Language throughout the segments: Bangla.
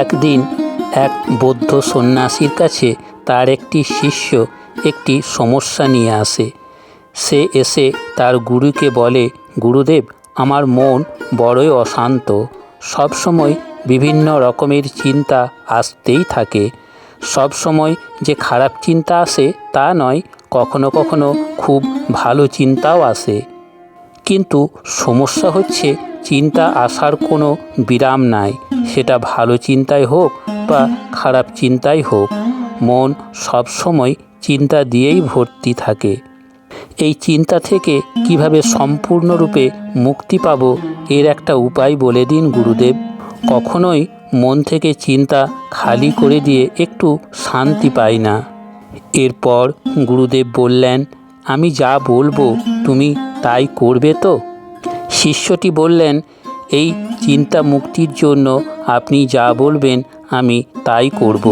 একদিন এক বৌদ্ধ সন্ন্যাসীর কাছে তার একটি শিষ্য একটি সমস্যা নিয়ে আসে। সে এসে তার গুরুকে বলে, গুরুদেব, আমার মন বড়ই অশান্ত, সবসময় বিভিন্ন রকমের চিন্তা আসতেই থাকে। সব সময় যে খারাপ চিন্তা আসে তা নয়, কখনো কখনো খুব ভালো চিন্তাও আসে। কিন্তু সমস্যা হচ্ছে চিন্তা আসার কোনো বিরাম নাই, সেটা ভালো চিন্তাই হোক বা খারাপ চিন্তাই হোক, মন সবসময় চিন্তা দিয়েই ভর্তি থাকে। এই চিন্তা থেকে কিভাবে সম্পূর্ণরূপে মুক্তি পাব, এর একটা উপায় বলে দিন গুরুদেব। কখনোই মন থেকে চিন্তা খালি করে দিয়ে একটু শান্তি পাই না। এরপর গুরুদেব বললেন, আমি যা বলবো তুমি তাই করবে তো? শিষ্যটি বললেন, এই চিন্তা মুক্তির জন্য আপনি যা বলবেন আমি তাই করব।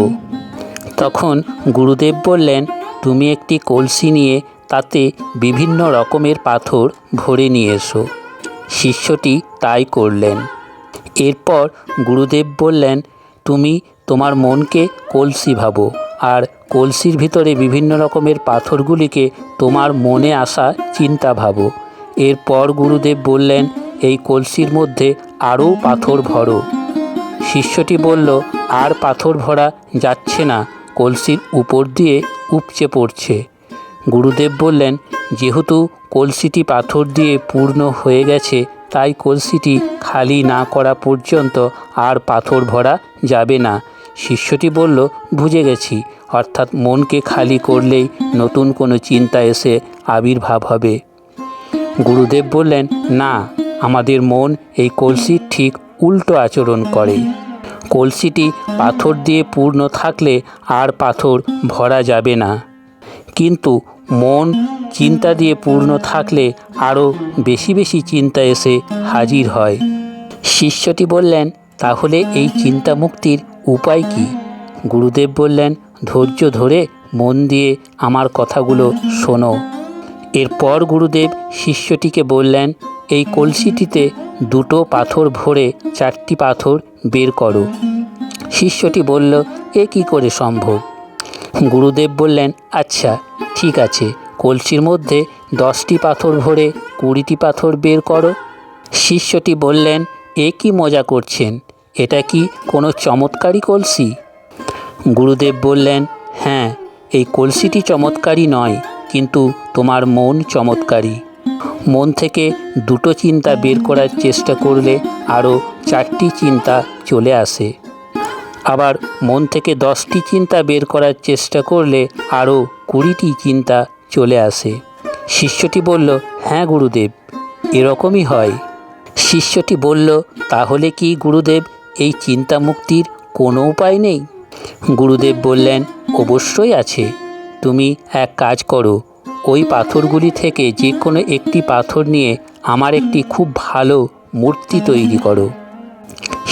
তখন গুরুদেব বললেন, তুমি একটি কলসি নিয়ে তাতে বিভিন্ন রকমের পাথর ভরে নিয়ে এসো। শিষ্যটি তাই করলেন। এরপর গুরুদেব বললেন, তুমি তোমার মনকে কলসি ভাবো আর কলসির ভিতরে বিভিন্ন রকমের পাথরগুলিকে তোমার মনে আসা চিন্তা ভাবো। এরপর গুরুদেব বললেন, এই কলসির মধ্যে আরও পাথর ভরো। শিষ্যটি বলল, আর পাথর ভরা যাচ্ছে না, কলসির উপর দিয়ে উপচে পড়ছে। গুরুদেব বললেন, যেহেতু কলসিটি পাথর দিয়ে পূর্ণ হয়ে গেছে, তাই কলসিটি খালি না করা পর্যন্ত আর পাথর ভরা যাবে না। শিষ্যটি বলল, বুঝে গেছি, অর্থাৎ মনকে খালি করলেই নতুন কোনো চিন্তা এসে আবির্ভাব হবে। গুরুদেব বললেন, না, আমাদের মন এই কলসির ঠিক উল্টো আচরণ করে। কলসিটি পাথর দিয়ে পূর্ণ থাকলে আর পাথর ভরা যাবে না, কিন্তু মন চিন্তা দিয়ে পূর্ণ থাকলে আরও বেশি বেশি চিন্তা এসে হাজির হয়। শিষ্যটি বললেন, তাহলে এই চিন্তা মুক্তির উপায় কি? গুরুদেব বললেন, ধৈর্য ধরে মন দিয়ে আমার কথাগুলো শোনো। এরপর গুরুদেব শিষ্যটিকে বললেন, এই কলসিটিতে দুটো পাথর ভরে 4টি পাথর বের করো। শিষ্যটি বলল, এ কি করে সম্ভব? গুরুদেব বললেন, আচ্ছা ঠিক আছে, কলসির মধ্যে 10টি পাথর ভরে 20টি পাথর বের করো। শিষ্যটি বললেন, এ কি মজা করছেন? এটা কি কোনো চমৎকারী কলসি? গুরুদেব বললেন, হ্যাঁ, এই কলসিটি চমৎকারী নয়, কিন্তু তোমার মন চমৎকারী। মন থেকে দুটো চিন্তা বের করার চেষ্টা করলে আরও 4টি চিন্তা চলে আসে। আবার মন থেকে 10টি চিন্তা বের করার চেষ্টা করলে আরও 20টি চিন্তা চলে আসে। শিষ্যটি বলল, হ্যাঁ গুরুদেব, এরকমই হয়। শিষ্যটি বলল, তাহলে কি গুরুদেব এই চিন্তা মুক্তির কোনো উপায় নেই? গুরুদেব বললেন, অবশ্যই আছে। তুমি এক কাজ করো, ওই পাথরগুলি থেকে যে কোনো একটি পাথর নিয়ে আমার একটি খুব ভালো মূর্তি তৈরি করো।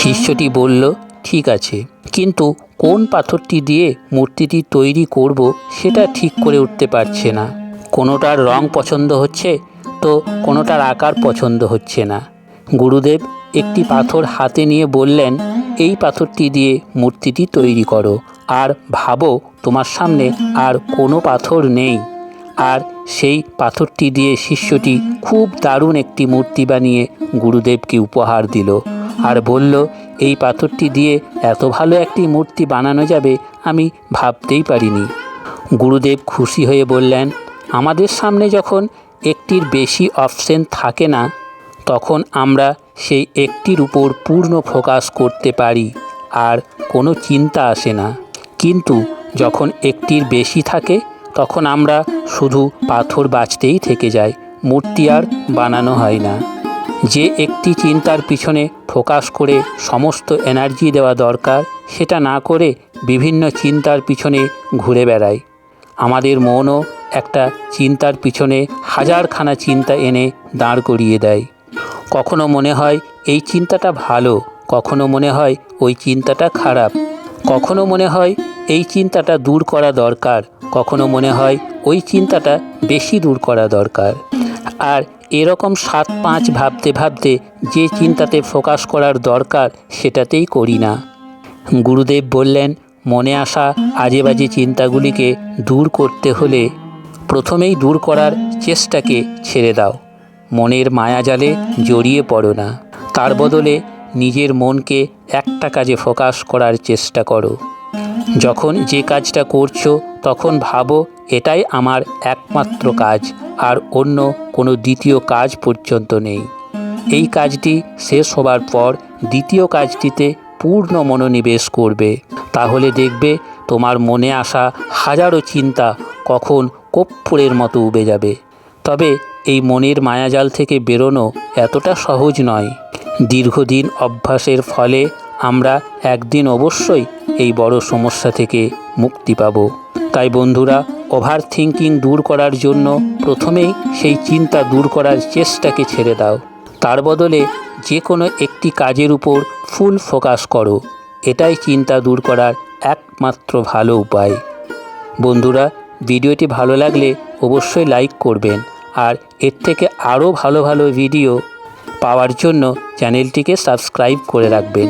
শিষ্যটি বলল, ঠিক আছে, কিন্তু কোন পাথরটি দিয়ে মূর্তিটি তৈরি করব সেটা ঠিক করে উঠতে পারছে না। কোনোটার রং পছন্দ হচ্ছে তো কোনোটার আকার পছন্দ হচ্ছে না। গুরুদেব একটি পাথর হাতে নিয়ে বললেন, এই পাথরটি দিয়ে মূর্তিটি তৈরি করো, আর ভাবো তোমার সামনে আর কোনো পাথর নেই। আর সেই পাথরটি দিয়ে শিষ্যটি খুব দারুণ একটি মূর্তি বানিয়ে গুরুদেবকে উপহার দিল আর বলল, এই পাথরটি দিয়ে এত ভালো একটি মূর্তি বানানো যাবে আমি ভাবতেই পারিনি। গুরুদেব খুশি হয়ে বললেন, আমাদের সামনে যখন একটির বেশি অপশন থাকে না, তখন আমরা সেই একটির উপর পূর্ণ ফোকাস করতে পারি আর কোনো চিন্তা আসে না। কিন্তু যখন একটির বেশি থাকে, তখন আমরা শুধু পাথর বাছতেই থেকে যাই, মূর্তি আর বানানো হয় না। যে একটি চিন্তার পিছনে ফোকাস করে সমস্ত এনার্জি দেওয়া দরকার, সেটা না করে বিভিন্ন চিন্তার পিছনে ঘুরে বেড়াই। আমাদের মনও একটা চিন্তার পিছনে হাজারখানা চিন্তা এনে দাঁড় করিয়ে দেয়। কখনো মনে হয় এই চিন্তাটা ভালো, কখনো মনে হয় ওই চিন্তাটা খারাপ, কখনো মনে হয় এই চিন্তাটা দূর করা দরকার, কখনো মনে হয় ওই চিন্তাটা বেশি দূর করা দরকার। আর এরকম 7-5 ভাবতে ভাবতে যে চিন্তাতে ফোকাস করার দরকার সেটাতেই করি না। গুরুদেব বললেন, মনে আসা আজে বাজে চিন্তাগুলিকে দূর করতে হলে প্রথমেই দূর করার চেষ্টাকে ছেড়ে দাও। মনের মায়াজালে জড়িয়ে পড়ো না, তার বদলে নিজের মনকে একটা কাজে ফোকাস করার চেষ্টা করো। যখন যে কাজটা করছো তখন ভাবো এটাই আমার একমাত্র কাজ, আর অন্য কোনো দ্বিতীয় কাজ পর্যন্ত নেই। এই কাজটি শেষ হবার পর দ্বিতীয় কাজটিতে পূর্ণ মনোনিবেশ করবে। তাহলে দেখবে তোমার মনে আসা হাজারো চিন্তা কখন কর্পূরের মতো উবে যাবে। তবে এই মনের মায়াজাল থেকে বেরোনো এতটা সহজ নয়। দীর্ঘদিন অভ্যাসের ফলে আমরা একদিন অবশ্যই এই বড় সমস্যা থেকে মুক্তি পাব। তাই বন্ধুরা, ওভার থিঙ্কিং দূর করার জন্য প্রথমেই সেই চিন্তা দূর করার চেষ্টাকে ছেড়ে দাও। তার বদলে যে কোনো একটি কাজের উপর ফুল ফোকাস করো। এটাই চিন্তা দূর করার একমাত্র ভালো উপায়। বন্ধুরা, ভিডিওটি ভালো লাগলে অবশ্যই লাইক করবেন, আর এর থেকে আরও ভালো ভালো ভিডিও পাওয়ার জন্য চ্যানেলটিকে সাবস্ক্রাইব করে রাখবেন।